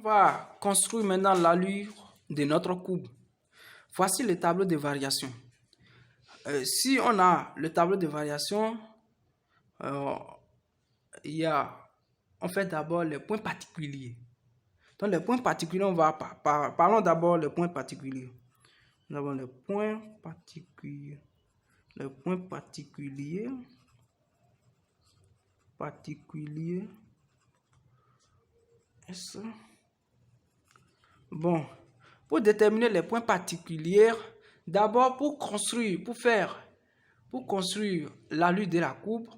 va construire maintenant l'allure de notre courbe. Voici le tableau de variation. Si on a le tableau de variation, on fait d'abord les points particuliers. Donc les points particuliers, parlons d'abord les points particuliers. Nous avons les points particuliers. Les points particuliers. Bon, pour déterminer les points particuliers, d'abord pour construire l'allure de la courbe,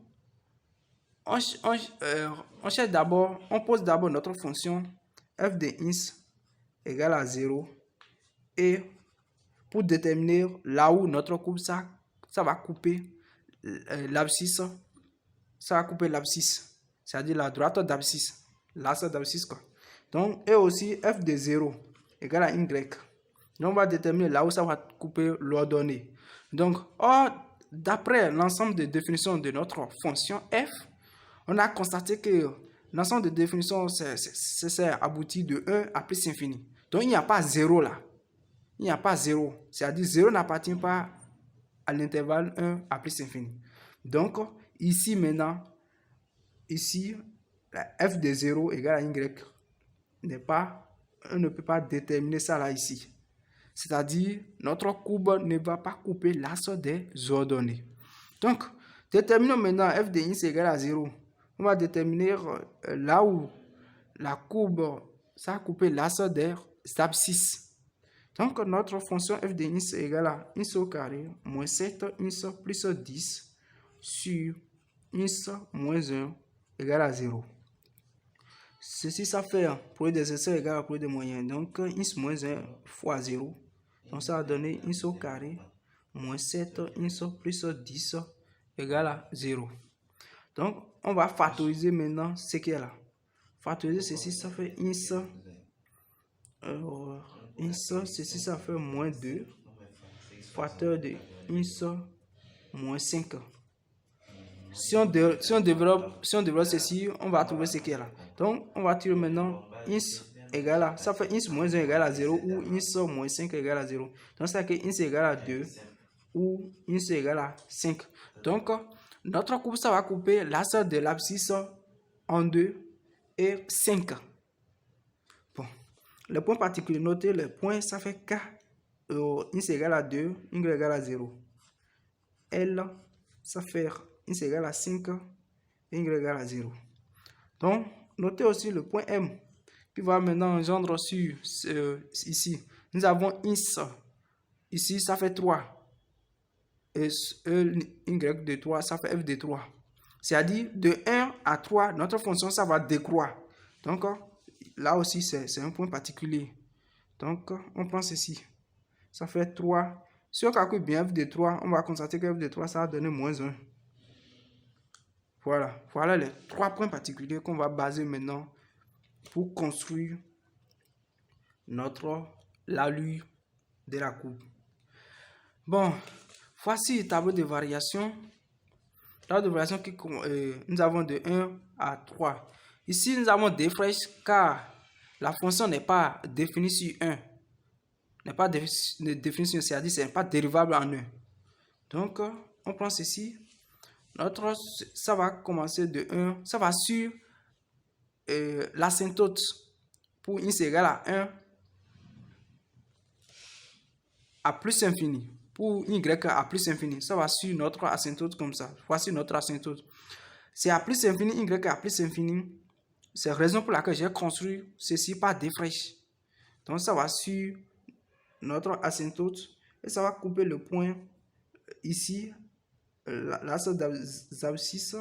on cherche d'abord, on pose d'abord notre fonction f de ins égale à 0 et pour déterminer là où notre courbe ça va couper l'abscisse, c'est-à-dire la droite d'abscisse, l'axe d'abscisse quoi. Donc et aussi f de 0 égale à y. Donc on va déterminer là où ça va couper l'ordonnée. Donc d'après l'ensemble de définitions de notre fonction f, on a constaté que l'ensemble de définitions c'est abouti de 1 à plus infini. Donc il n'y a pas 0 là. Il n'y a pas 0. C'est-à-dire 0 n'appartient pas à l'intervalle 1 à plus infini. Donc ici maintenant, la f de 0 égale à y on ne peut pas déterminer ça là ici. C'est-à-dire notre courbe ne va pas couper l'axe des ordonnées. Donc, déterminons maintenant f de x égale à 0. On va déterminer là où la courbe, ça a coupé l'axe des abscisses. Donc, notre fonction f de x égale à x au carré moins 7 x plus 10 sur x moins 1 égale à 0. Ceci, ça fait produit des essais égale à produit des moyens. Donc, x moins 1 fois 0. Donc, ça va donner x au carré moins 7 x plus 10 égale à 0. Donc, on va factoriser maintenant ce qui est là. Factoriser ceci, ça fait x. Ceci, ça fait moins 2. Facteur de x moins 5. Si on développe ceci, on va trouver ce qui est là. Donc, on va tirer maintenant x égale à, ça fait x moins 1 égale à 0 ou x moins 5 égale à 0. Donc, ça fait que x égale à 2 ou x égale à 5. Donc, notre courbe, ça va couper l'axe de l'abscisse en 2 et 5. Bon, les points particuliers, notez les points, ça fait k. X égale à 2, y égale à 0. L, ça fait x égale à 5, y égale à 0. Donc, notez aussi le point M qui va maintenant engendre sur ici. Nous avons x. Ici, ça fait 3. Et y de 3, ça fait f de 3. C'est-à-dire, de 1 à 3, notre fonction, ça va décroître. Donc, là aussi, c'est un point particulier. Donc, on prend ceci. Ça fait 3. Si on calcule bien f de 3, on va constater que f de 3, ça va donner moins 1. Voilà les 3 points particuliers qu'on va baser maintenant pour construire l'allure de la courbe. Bon, voici le tableau de variation. Tableau de variation qui nous avons de 1 à 3. Ici, nous avons des flèches car la fonction n'est pas définie sur 1. N'est pas définie sur 1, c'est-à-dire c'est pas dérivable en 1. Donc, on prend ceci. Ça va commencer de 1. Ça va sur l'asymptote pour x égale à 1 à plus infini. Pour y à plus infini, ça va sur notre asymptote comme ça. Voici notre asymptote. C'est à plus infini, y à plus infini. C'est la raison pour laquelle j'ai construit ceci par des flèches. Donc, ça va sur notre asymptote et ça va couper le point ici, l'axe d'abscisse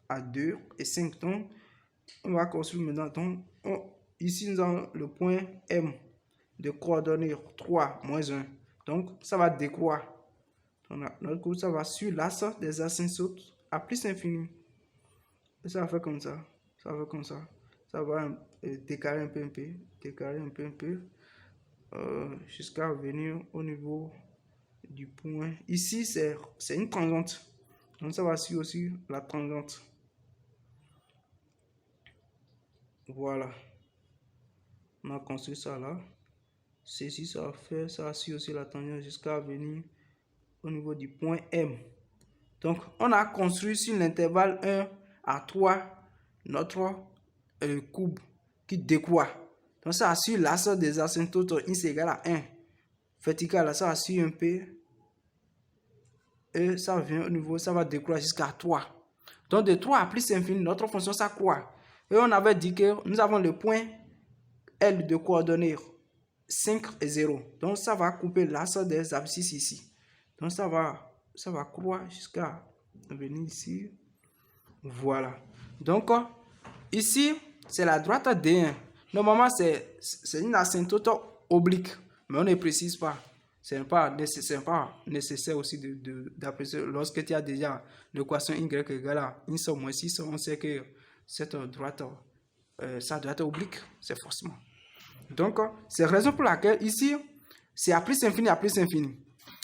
à 2 et 5. Donc, on va construire maintenant. Donc, ici, nous avons le point M de coordonnées 3 moins 1. Donc, ça va décroître. Notre courbe, ça va sur l'axe des asymptotes à plus infini. Et ça va faire comme ça. Ça va faire comme ça. Ça va décaler un peu, décaler un peu, jusqu'à venir au niveau du point. Ici, c'est une tangente. Donc, ça va sur aussi la tangente. Voilà. On a construit ça là. Ceci, ça va faire, ça suit aussi la tangente jusqu'à venir au niveau du point M. Donc, on a construit sur l'intervalle 1 à 3 notre courbe qui décroît. Donc, ça assure l'axe des asymptotes x égale à 1. Vertical, ça assure un P. Et ça vient au niveau, ça va décroître jusqu'à 3. Donc, de 3 à plus infini, notre fonction s'accroît. Et on avait dit que nous avons le point L de coordonnées 5 et 0. Donc, ça va couper l'axe des abscisses ici. Donc, ça va croître jusqu'à venir ici. Voilà. Donc, ici, c'est la droite D1. Normalement, c'est une asymptote oblique. Mais on ne précise pas. Ce n'est pas nécessaire aussi d'apprécier. Lorsque tu as déjà l'équation y égale à 1 moins 6, on sait que cette droite, sa droite oblique, c'est forcément. Donc, c'est la raison pour laquelle ici, c'est à plus infini à plus infini.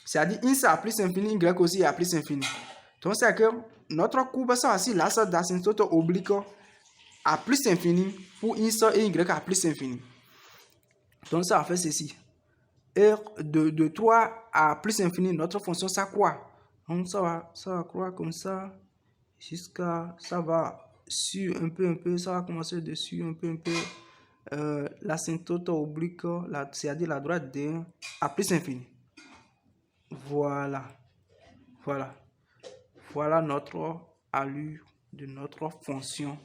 C'est-à-dire, x à plus infini, y aussi à plus infini. Donc, c'est que notre courbe, ça aussi, l'axe d'asymptote oblique à plus infini pour x et y à plus infini. Donc, ça va faire ceci. Et de 3 à plus infini, notre fonction s'accroît. Donc, ça va croître comme ça jusqu'à, ça va sur un peu, ça va commencer dessus un peu. L'asymptote oblique, c'est-à-dire la droite D à plus infini. Voilà notre allure de notre fonction.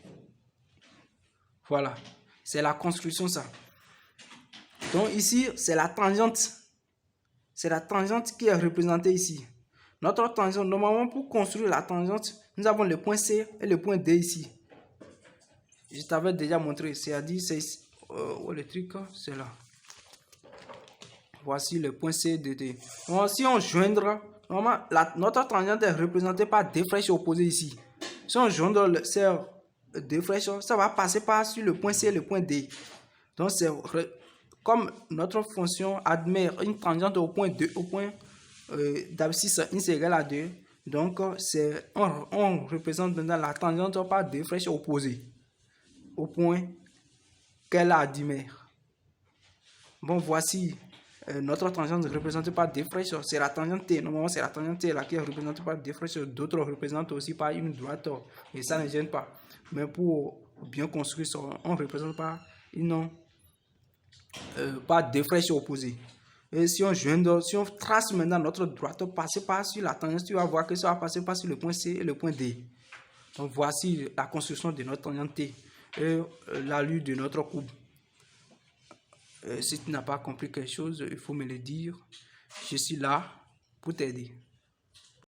Voilà, c'est la construction ça. Donc ici, c'est la tangente. C'est la tangente qui est représentée ici. Notre tangente, normalement pour construire la tangente, nous avons le point C et le point D ici. Je t'avais déjà montré, c'est-à-dire le truc, c'est là. Voici le point C de D. Donc, si on joindra, normalement, notre tangente est représentée par deux flèches opposées ici. Si on joindre ces deux flèches, ça va passer par sur le point C et le point D. Donc, c'est comme notre fonction admet une tangente au point 2, au point d'abscisse x égale à 2. Donc, on représente maintenant la tangente par deux flèches opposées au point qu'elle admet. Bon, voici notre tangente représentée par deux flèches, c'est la tangente T. Normalement, c'est la tangente T là qui est représentée par deux flèches. D'autres représentent aussi par une droite. Et ça ne gêne pas. Mais pour bien construire ça, on représente par par deux flèches opposées. Et si on trace maintenant notre droite, passer par sur la tangente, tu vas voir que ça va passer par sur le point C et le point D. Donc, voici la construction de notre tangente T et l'allure de notre courbe. Si tu n'as pas compris quelque chose, il faut me le dire. Je suis là pour t'aider.